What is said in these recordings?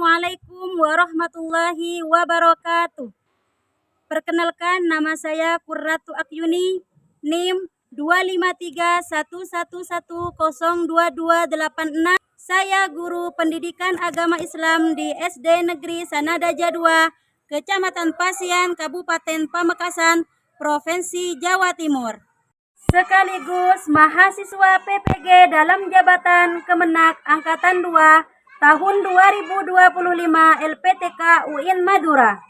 Assalamualaikum warahmatullahi wabarakatuh. Perkenalkan, nama saya Qurratu Akyuni, NIM 25311102286. Saya guru pendidikan agama Islam di SD Negeri Sanadaja 2, Kecamatan Pasian, Kabupaten Pamekasan, Provinsi Jawa Timur. Sekaligus mahasiswa PPG dalam jabatan Kemenak Angkatan 2 tahun 2025 LPTK UIN Madura.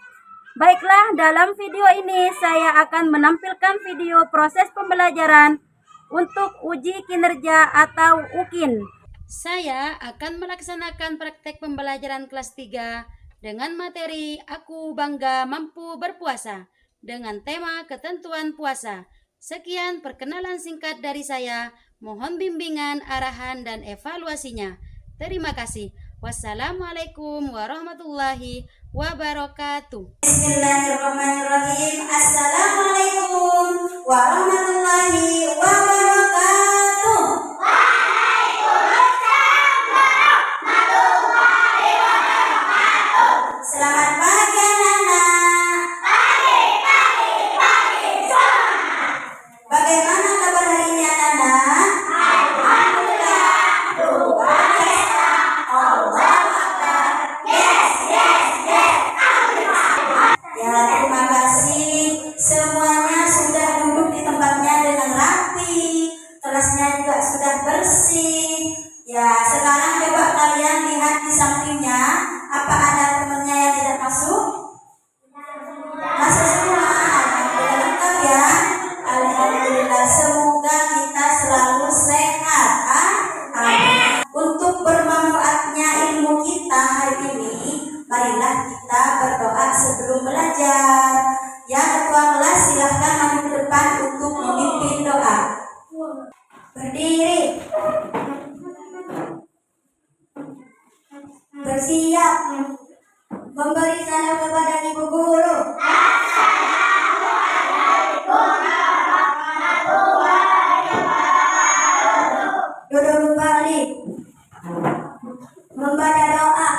Baiklah, dalam video ini saya akan menampilkan video proses pembelajaran untuk uji kinerja atau UKIN. Saya akan melaksanakan praktek pembelajaran kelas 3 dengan materi Aku Bangga Mampu Berpuasa dengan tema ketentuan puasa. Sekian perkenalan singkat dari saya. Mohon bimbingan, arahan, dan evaluasinya. Terima kasih. Wassalamualaikum warahmatullahi wabarakatuh. Bismillahirrahmanirrahim. Assalamualaikum warahmatullahi wabarakatuh. Waalaikumsalam warahmatullahi wabarakatuh. Selamat pagi anak-anak. Pagi, semangat. Bagaimana kabar hari ini anak-anak? Alhamdulillah. Luar biasa. Allah Akbar. Yes. Ya, terima kasih. Semuanya sudah duduk di tempatnya dengan rapi. Kelasnya juga sudah bersih. Ya, sekarang coba kalian lihat di sampingnya. Apa ada temannya yang tidak masuk? Masuk semua. Alhamdulillah, lengkap ya. Alhamdulillah, semoga kita selalu sehat. Amin. Untuk bermanfaatnya ilmu kita hari ini, marilah kita berdoa sebelum belajar. Ya, ketua kelas silahkan maju ke depan untuk memimpin doa. Berdiri. Bersiap. Memberi salam kepada ibu guru. Duduk kembali. Membaca doa.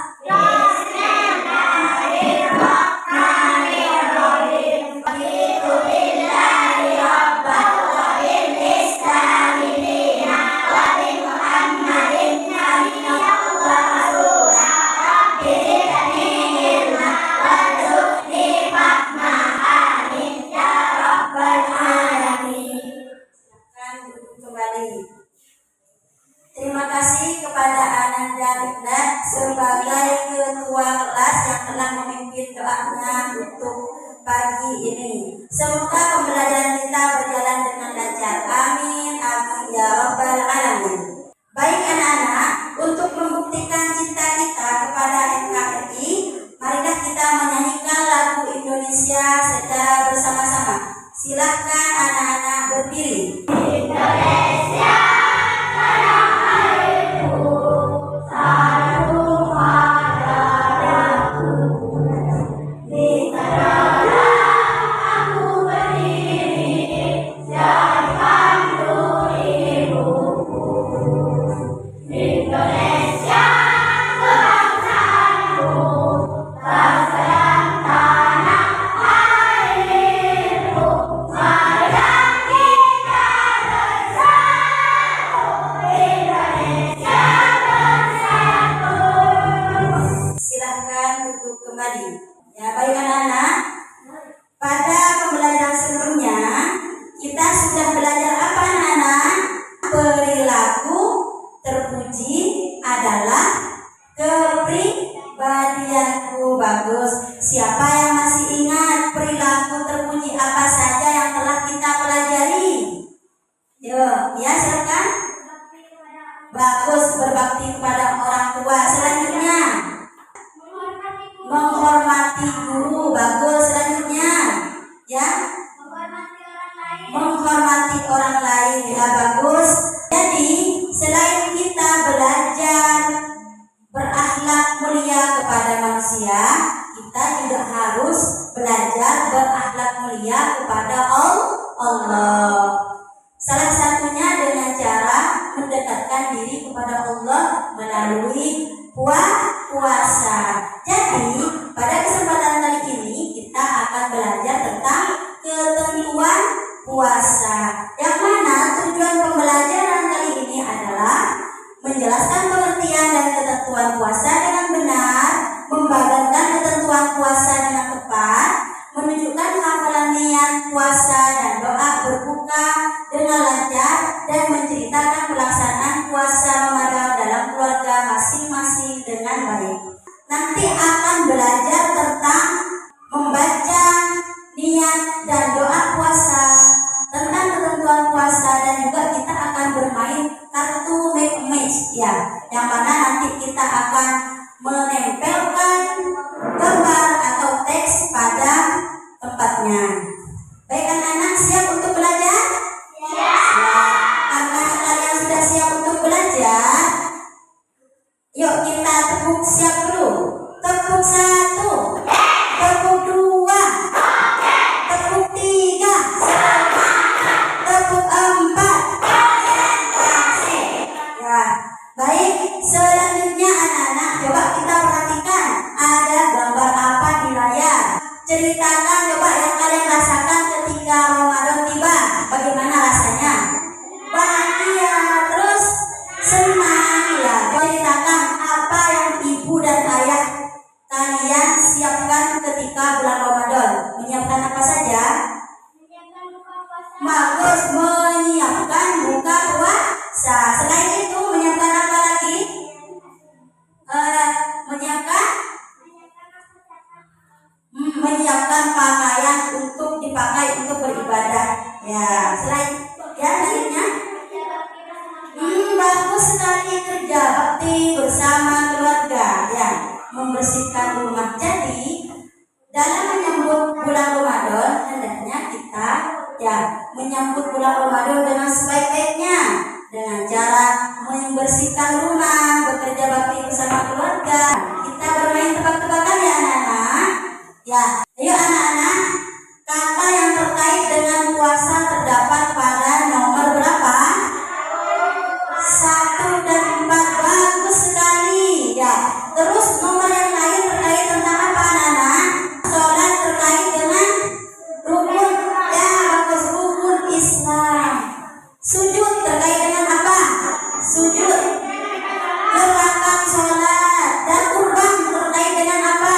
Terima kasih kepada Ananda Rinda sebagai ketua kelas yang telah memimpin doanya untuk pagi ini. Semoga pembelajaran kita berjalan dengan lancar. Amin, amin ya rabbal alamin. Baik anak-anak, untuk membuktikan cinta kita kepada NKRI, marilah kita menyanyikan lagu Indonesia secara bersama-sama. Silahkan anak-anak berdiri. Indonesia. Ya, baik anak-anak. Pada pembelajaran sebelumnya kita sudah belajar apa anak-anak? Perilaku terpuji adalah kepribadianku. Bagus. Siapa yang masih ingat perilaku terpuji apa saja yang telah kita pelajari? Yo, ya silakan. Bagus, berbakti kepada orang tua. Selanjutnya menghormati guru. Bagus. Selanjutnya ya, menghormati orang lain. Ya, bagus. Jadi selain kita belajar berakhlak mulia kepada manusia, kita juga harus belajar berakhlak mulia kepada Allah. Salah satunya dengan cara mendekatkan diri kepada Allah melalui puasa. Jadi pada kesempatan kali ini kita akan belajar tentang ketentuan puasa, yang mana tujuan pembelajaran kali ini adalah menjelaskan pengertian dan ketentuan puasa dengan benar, membagikan ketentuan puasa dengan tepat, menunjukkan hafalan niat puasa dan doa berbuka dengan lancar, dan menceritakan pelaksanaan puasa Ramadan dalam keluarga masing-masing dengan baik. Nanti akan belajar tentang membaca niat dan doa puasa, tentang ketentuan puasa, dan juga kita akan bermain kartu make match ya, yang mana nanti kita akan menempelkan gambar atau teks pada tempatnya. Baik anak-anak, siap untuk belajar? Siap. Karena kalian sudah siap untuk belajar, yuk kita tepuk siap dulu. Tepuk 1, tepuk 2, tepuk 3, tepuk 4. Ya, baik. Selanjutnya anak-anak, coba kita perhatikan ada gambar apa di layar. Ceritakan coba yang kalian rasakan ketika Ramadan tiba. Bagaimana rasanya? Bahagia, terus senang ya. Ceritakan apa yang ibu dan ayah kalian siapkan ketika bulan Ramadan. Menyiapkan apa saja? Bagus, menyiapkan buka puasa. Selain itu menyiapkan apa lagi? Menyiapkan pakaian untuk dipakai untuk beribadah. Ya, selain ya selanjutnya, bagus sekali, kerja bakti bersama keluarga, ya, membersihkan rumah. Jadi dalam menyambut bulan Ramadan hendaknya kita ya menyambut bulan Ramadan dengan sebaik-baiknya, dengan cara membersihkan rumah, bekerja bakti bersama keluarga. Kita bermain tebak-tebakan ya anak-anak. Ya, ayo anak-anak, kata yang terkait dengan puasa terdapat pada nomor berapa? 1 dan 4. Bagus sekali ya. Terus nomor yang lain terkait tentang apa anak-anak? Sholat terkait dengan rukun, ya bagus, rukun Islam. Sujud terkait dengan apa? Sujud, gerakan sholat. Dan kurban terkait dengan apa?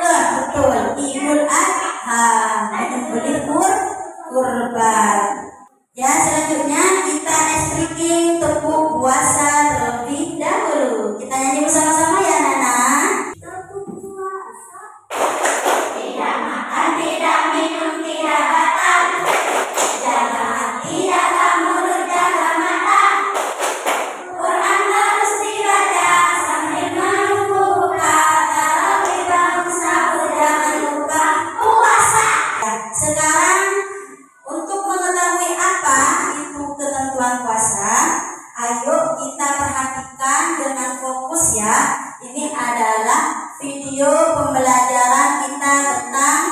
Betul, Idul Adha, menyembelih kurban. Ya, selanjutnya kita speaking tepuk puasa terlebih dahulu. Kita nyanyi bersama-sama ya anak-anak. Tepuk puasa. Tidak makan, tidak minum, tidak batal. Jaga hati, jaga mulut, jaga mata. Quran harus dibaca sambil menunggu buka. Tarawih bangun sahur, jangan lupa puasa. Sekarang untuk mengetahui apa itu ketentuan puasa, ayo kita perhatikan dengan fokus ya. Ini adalah video pembelajaran kita tentang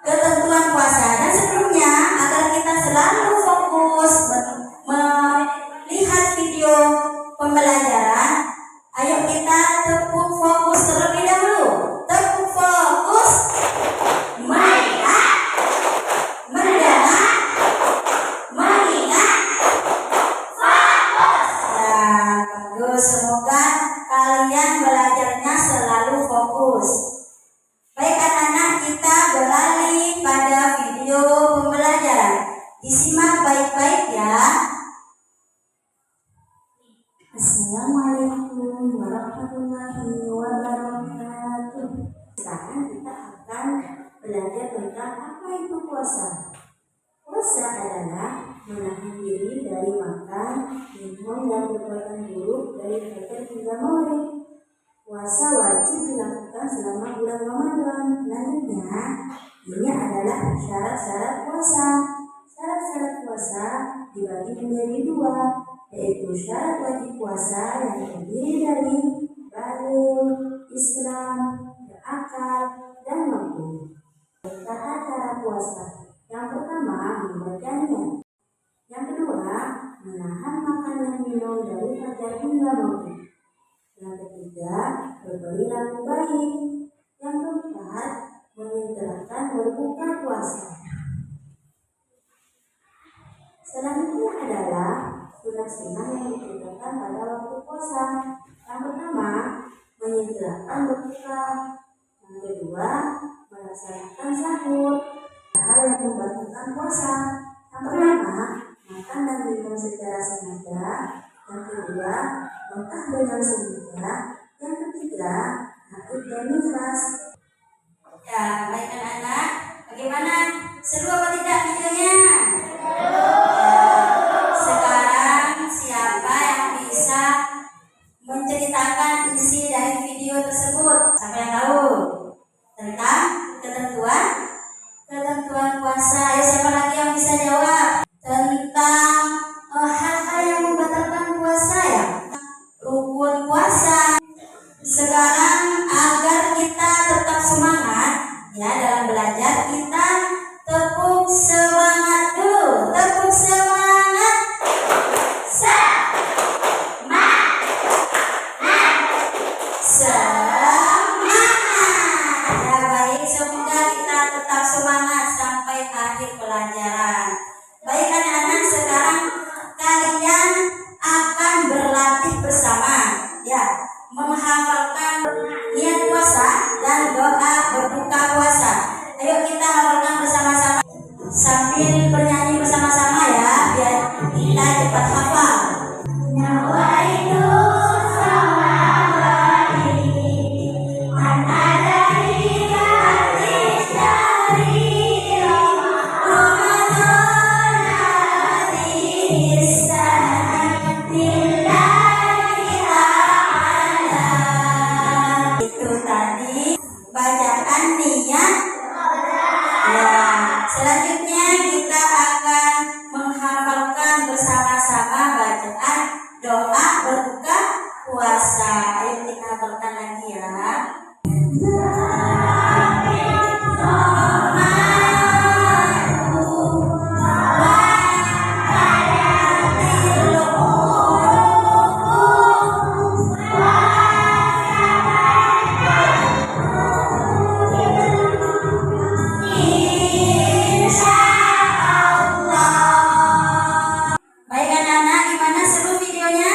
ketentuan puasa. Dan sebelumnya, agar kita selalu fokus melihat video pembelajaran, ayo kita tepuk fokus terlebih dahulu. Tepuk fokus, melihat, mendengar, mengingat, fokus. Ya, bagus. Semoga kalian belajarnya selalu fokus. Baik anak-anak, kita beralih pada video pembelajaran. Disimak baik-baik ya. Assalamualaikum warahmatullahi wabarakatuh. Sekarang kita akan belajar tentang apa itu puasa. Puasa adalah menahan diri dari makan, minum, dan perbuatan buruk dari fajar hingga maghrib. Puasa wajib dilakukan selama bulan Ramadan. Selanjutnya, ini adalah syarat-syarat puasa. Syarat-syarat puasa dibagi menjadi 2, yaitu syarat wajib puasa yang terdiri dari balik, Islam, berakal, dan mampu. Tata cara puasa. Yang pertama, membaca niat. Yang kedua, menahan makan dan minum dari fajar hingga maghrib. Yang ketiga, berperilaku baik. Yang keempat, menyegerakan berbuka puasa. Selanjutnya adalah sunnah-sunnah yang dikerjakan pada waktu puasa. Yang pertama, menyegerakan berbuka. Yang kedua, melaksanakan sahur. Hal yang membatalkan puasa. Yang pertama, makan dan minum secara sengaja. Yang kedua, makan dengan sengaja. Yang ketiga, aktif dan nifas. Ya, baik anak-anak, bagaimana? Seru apa tidak videonya? Sekarang siapa yang bisa menceritakan isi dari video tersebut? Siapa yang tahu? Tentang ketentuan puasa. Ayo, siapa lagi yang bisa jawab? Tentang hal-hal yang membatalkan puasa ya? Rukun puasa. Sekarang agar kita tetap semangat ya dalam belajar, kita tepuk semangat dulu. Tepuk semangat. Semangat. Ya baik, semoga kita tetap semangat sampai akhir pelajaran. Baik anak-anak, sekarang kalian akan berlatih bersama ya, menghafalkan niat puasa dan doa berbuka puasa. Ayo kita hafalkan bersama-sama sambil bernyanyi bersama-sama ya, biar kita cepat hafal. Nawaitu bacaan niat. Ya, selanjutnya kita akan menghafalkan bersama-sama bacaan doa berbuka puasa. Ayo kita hafalkan lagi ya. Baik anak-anak, gimana seru videonya?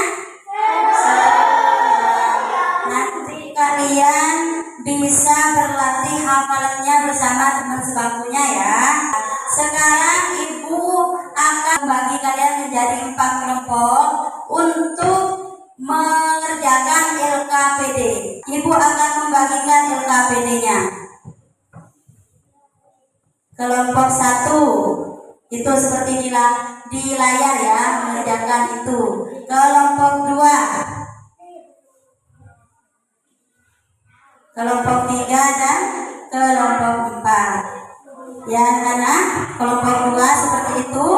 Nanti kalian bisa berlatih hafalannya bersama teman sebangkunya ya. Sekarang ibu akan membagi kalian menjadi 4 kelompok untuk mengerjakan LKPD. Ibu akan membagikan LKPD-nya. Kelompok 1 itu seperti di layar ya, mengerjakan itu. Kelompok 2, kelompok 3 dan kelompok 4. Ya anak, kelompok 2 seperti itu,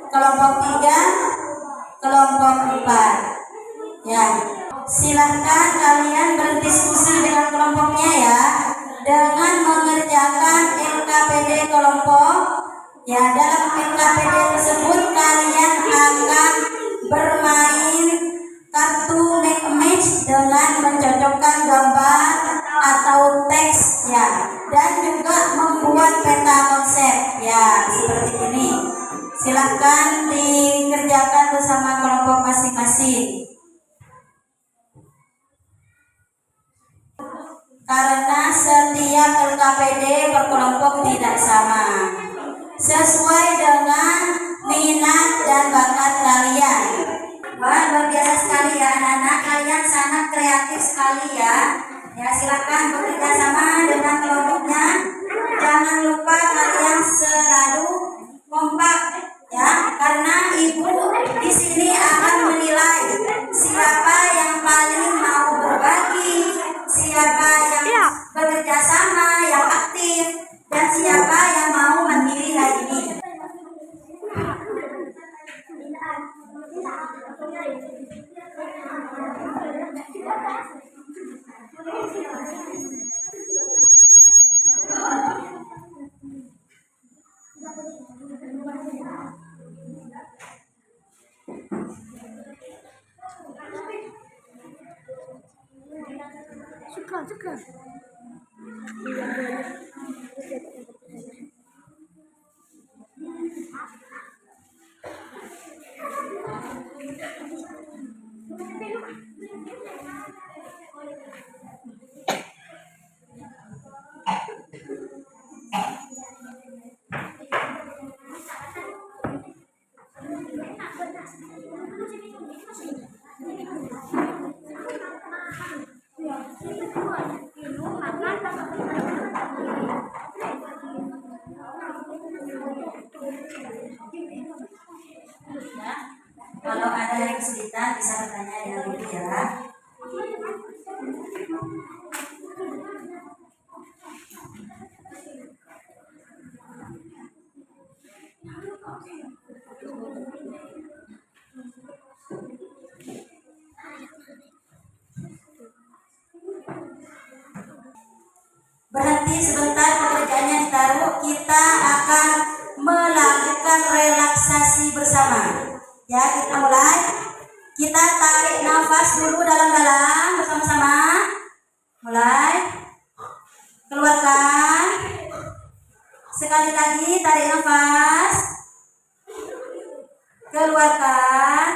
kelompok 3, kelompok 4. Ya, silahkan kalian berdiskusi dengan kelompoknya ya, dengan mengerjakan LKPD kelompok. Ya, dalam LKPD tersebut kalian akan bermain kartu make a match dengan mencocokkan gambar atau teks ya, dan juga membuat peta konsep ya, seperti ini. Silahkan dikerjakan bersama kelompok masing-masing. Karena setiap LKPD per kelompok tidak sama, sesuai dengan minat dan bakat kalian. Wah, luar biasa sekali ya anak-anak, kalian sangat kreatif sekali ya. Ya, silakan bekerja sama dengan kelompoknya. Jangan lupa kalian selalu kompak ya, karena ibu di sini akan menilai siapa yang paling mau berbagi, siapa yang bekerja sama, yang aktif, dan siapa yang mau mandiri hari ini. Kalau ada yang kesulitan bisa bertanya dengan ibu ya. Berhenti sebentar pekerjaannya ditaruh, kita akan melakukan relaksasi bersama. Ya, kita mulai. Kita tarik nafas dulu dalam-dalam bersama-sama. Mulai. Keluarkan. Sekali lagi tarik nafas. Keluarkan.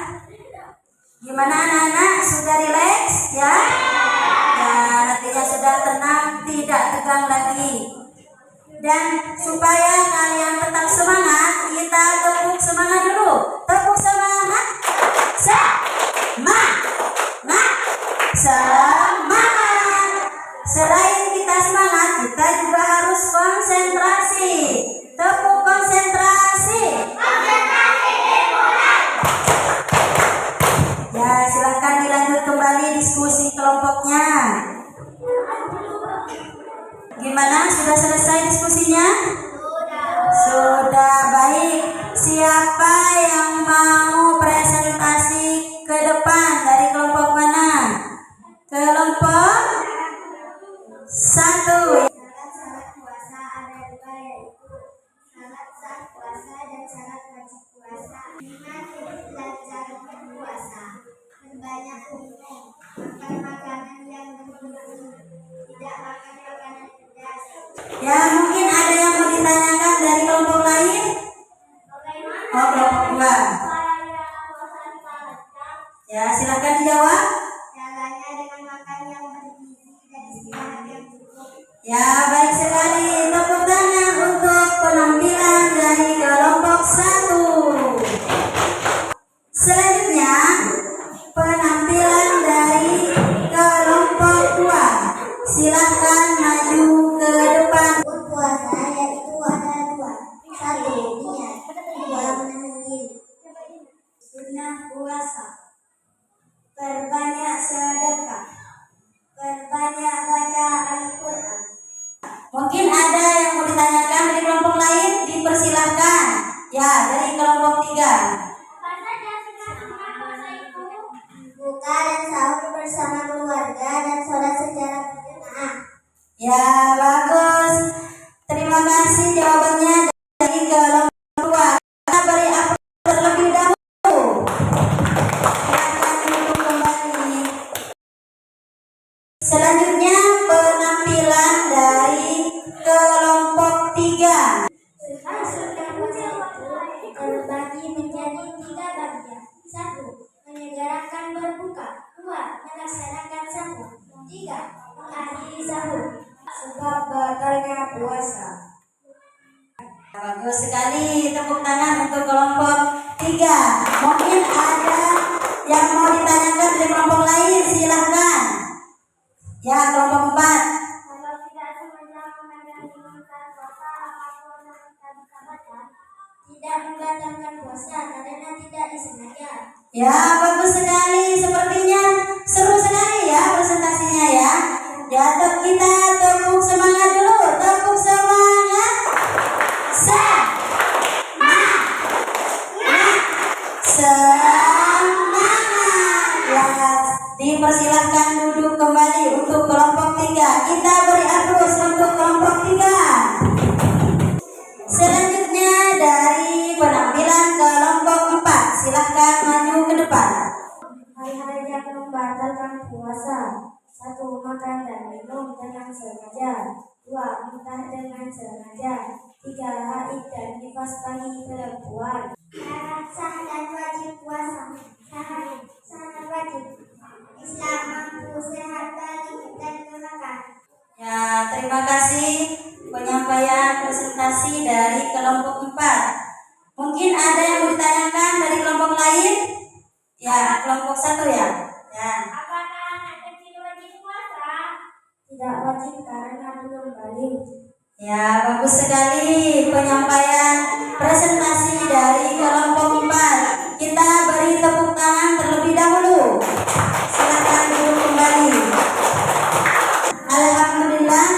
Gimana anak-anak? Sudah rileks ya? Ya, artinya sudah tenang, tidak tegang lagi. Dan supaya kalian tetap semangat, kita tepuk semangat dulu. Tepuk semangat. Semangat. Semangat. Selain kita semangat, kita juga harus konsentrasi. Tepuk konsentrasi. Ya, silahkan dilanjut kembali diskusi kelompoknya. Gimana? Sudah selesai diskusinya? Sudah, baik. Siapa yang mau presentasi ke depan dari kelompok mana? Kelompok 1. Syarat puasa ada dua, yaitu syarat sah puasa dan syarat wajib puasa. 5 belajar berpuasa, berbanyak minum, makan makanan yang bergizi, tidak makan makanan pedas. Ya, mungkin ada yang mau ditanyakan dari kelompok lain? Oh, kelompok 2. Ya, silakan dijawab. Caranya dengan makan yang bergizi dan istirahat yang cukup. Ya, baik sekali. Tepuk tangan untuk penampilan dari kelompok 1. Selanjutnya, penampilan dari kelompok 2. Silahkan maju ke depan. Berpuasa yaitu ada dua. 1. Niat. 2. Menahan diri. Sunnah puasa: perbanyak sedekah, perbanyak baca Al-Quran. Mungkin ada yang mau ditanyakan dari kelompok lain, dipersilahkan. Ya, dari kelompok 3. Buka dan sahur bersama keluarga dan sholat secara berjamaah. Ya, bagus. Terima kasih jawabannya dari kelompok 2. Kita beri aplaus terlebih dahulu. Silakan duduk kembali. Selanjutnya penampilan dari kelompok 3. Sunnah puasa itu terbagi menjadi 3 bagian. 1. Menyegerakan berbuka. 2. Melaksanakan sahur. 3. Mengakhiri sahur. Sebab batalnya puasa. Bagus sekali, tepuk tangan untuk kelompok 3. Mungkin ada yang mau ditanyakan dari kelompok lain, silahkan. Ya, kelompok 4. Kalau tidak sengaja memegang saat puasa, apapun yang kita bisa baca tidak membatalkan puasa karena tidak disengaja. Ya, bagus sekali. Sepertinya seru sekali ya presentasinya ya. Ya, kita tepuk semangat dulu. Tepuk semangat. Semangat. Ya, dipersilahkan duduk kembali untuk kelompok 3. Kita beri aplaus untuk kelompok 3. Selanjutnya dari penampilan kelompok 4. Silahkan maju ke depan. Hal-hal yang membatalkan puasa: 1. Makan dan minum dengan sengaja. 2. Muntah dengan sengaja. 3. Haid dan nifas bagi perempuan. Syarat sah dan wajib puasa. Syarat sah dan wajib. Islam mampu sehat balik dan makan. Ya, terima kasih penyampaian presentasi dari kelompok 4. Mungkin ada yang mau ditanyakan dari kelompok lain? Ya, kelompok 1 ya. Ya. Apakah anak kecil wajib puasa? Tidak wajib karena belum balik. Ya, bagus sekali penyampaian presentasi dari kelompok 4. Kita beri tepuk tangan terlebih dahulu. Silakan duduk kembali. Alhamdulillah,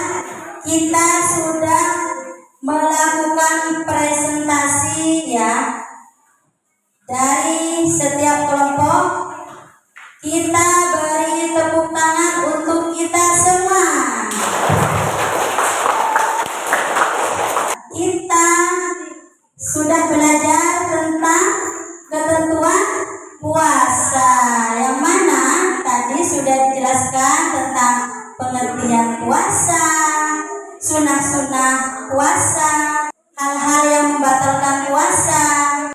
kita sudah melakukan presentasi ya dari setiap kelompok. Kita beri tepuk tangan untuk kita semua. Kita sudah belajar tentang ketentuan puasa, yang mana tadi sudah dijelaskan tentang pengertian puasa, sunah-sunah puasa, hal-hal yang membatalkan puasa.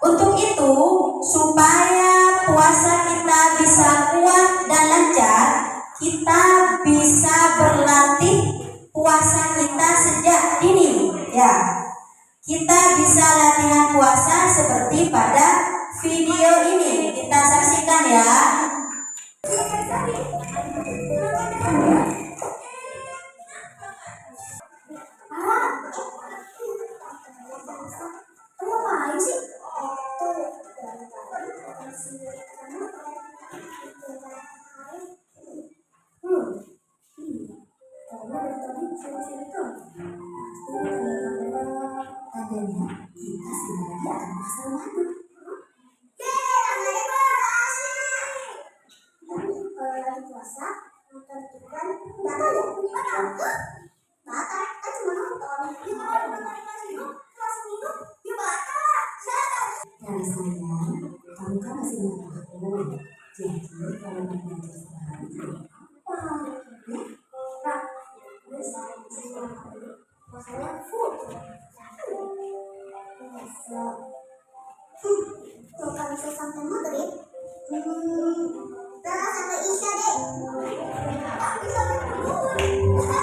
Untuk itu, supaya puasa kita bisa kuat dan lancar, kita bisa berlatih puasa kita sejak dini ya. Kita bisa latihan puasa seperti pada video ini. Kita saksikan ya. Kalau bisa sampai maghrib, sampai isya deh. Bisa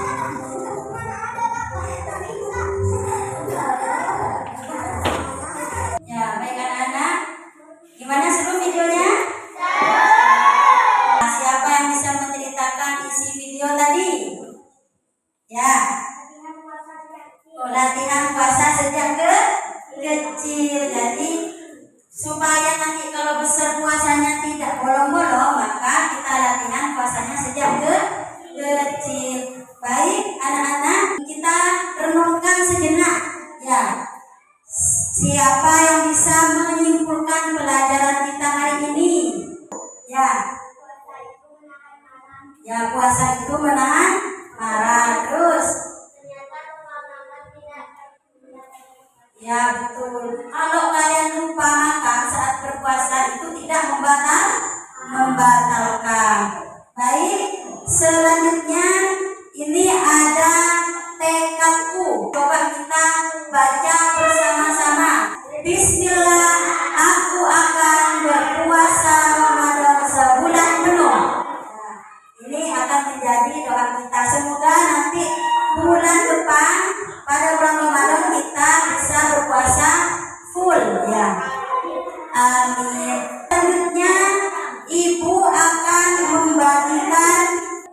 Ya, baik anak-anak. Gimana seru videonya? Siapa yang bisa menceritakan isi video tadi? Ya. Latihan puasa sejak kecil. Jadi supaya nanti kalau besar puasanya tidak bolong-bolong, maka kita latihan puasanya sejak kecil. Baik anak-anak, kita renungkan sejenak ya. Siapa yang bisa menyimpulkan pelajaran kita hari ini? Ya. Ya, puasa itu menahan marah. Terus? Ya, betul. Kalau kalian lupa makan saat berpuasa itu tidak membatalkan. Baik, selanjutnya ini ada tekadku. Coba kita baca bersama-sama. Bismillah, aku akan berpuasa Ramadan sebulan penuh. Ini akan menjadi doa kita. Semoga nanti bulan depan pada bulan Ramadan kita bisa berpuasa full ya. Amin. Selanjutnya ibu akan membagikan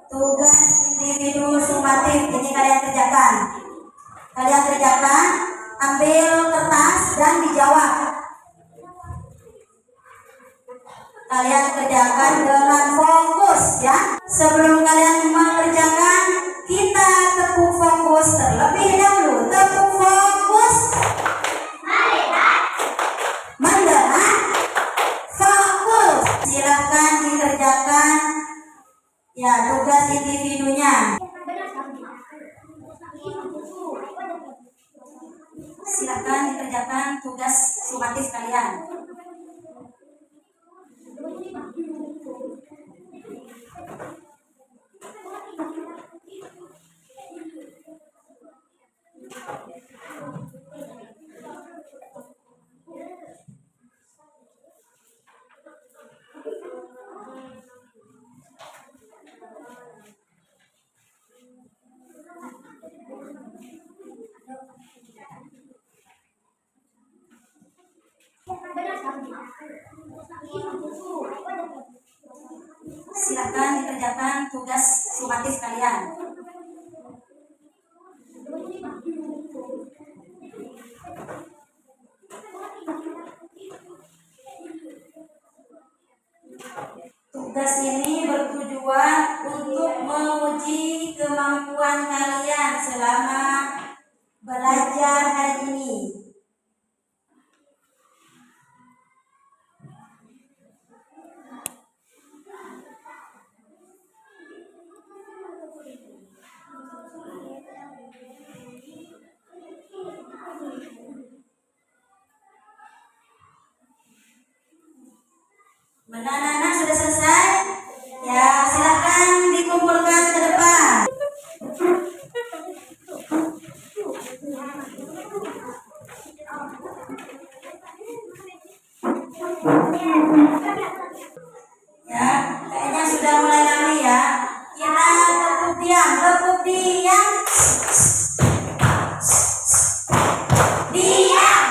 tugas individu sumatif. Ini kalian kerjakan. Ambil kertas dan dijawab. Kalian kerjakan dengan fokus ya. Sebelum kalian mengerjakan, kita tepuk fokus terlebih dahulu. Tepuk fokus. Mendengar. Fokus. Silakan dikerjakan ya tugas individunya. Silakan dikerjakan tugas sumatif kalian. Silakan dikerjakan tugas sumatif kalian. Tugas ini bertujuan untuk menguji kemampuan kalian selama belajar hari ini. Anak-anak sudah selesai? Ya, silakan dikumpulkan ke depan. Ya, kayaknya sudah mulai lari ya. Kita tepuk diam, tepuk diam. Diam.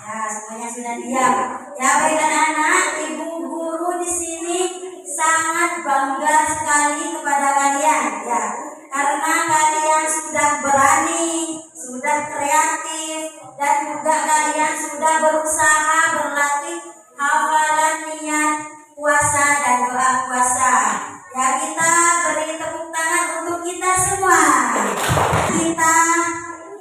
Ya, semuanya sudah diam. Ya, baik anak-anak, ibu guru di sini sangat bangga sekali kepada kalian ya. Karena kalian sudah berani, sudah kreatif, dan juga kalian sudah berusaha berlatih hafalan niat puasa dan doa puasa. Ya, kita beri tepuk tangan untuk kita semua. Kita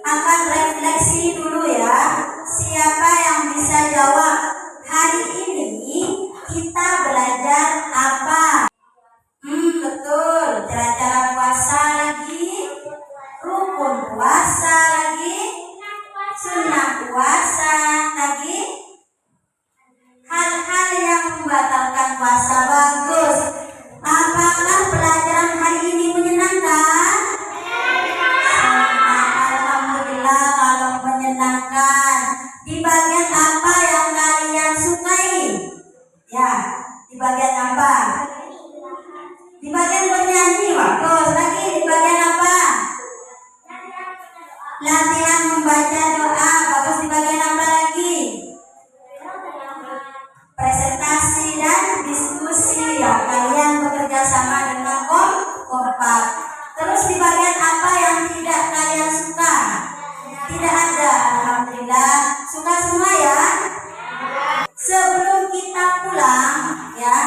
akan refleksi dulu ya. Siapa yang bisa jawab hari ini kita belajar apa? Betul. Cara-cara puasa lagi, rukun puasa lagi, sunnah puasa lagi, hal-hal yang membatalkan puasa. Bagus. Apakah pelajaran hari ini menyenangkan? Alhamdulillah kalau menyenangkan. Di bagian apa yang kalian sukai? Ya, di bagian apa? Di bagian bernyanyi. Bagus. Lagi di bagian apa? Latihan membaca doa. Bagus. Di bagian apa lagi? Presentasi dan diskusi ya. Kalian bekerja sama dengan kompak. Terus di bagian apa yang tidak kalian suka? Tidak ada. Alhamdulillah. Suka semua ya. Sebelum kita pulang ya,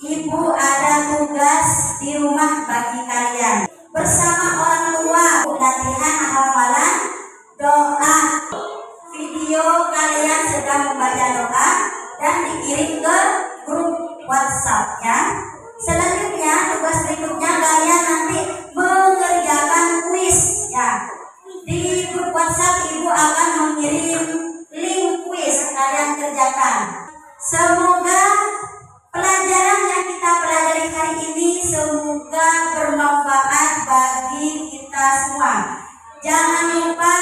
ibu ada tugas di rumah bagi kalian. Bersama orang tua latihan hafalan doa. Video kalian sedang membaca doa dan dikirim ke grup WhatsApp ya. Selanjutnya tugas berikutnya kalian nanti mengerjakan kuis ya. Di grup WhatsApp ibu akan mengirim link kuis kalian kerjakan. Semoga pelajaran yang kita pelajari hari ini semoga bermanfaat bagi kita semua. Jangan lupa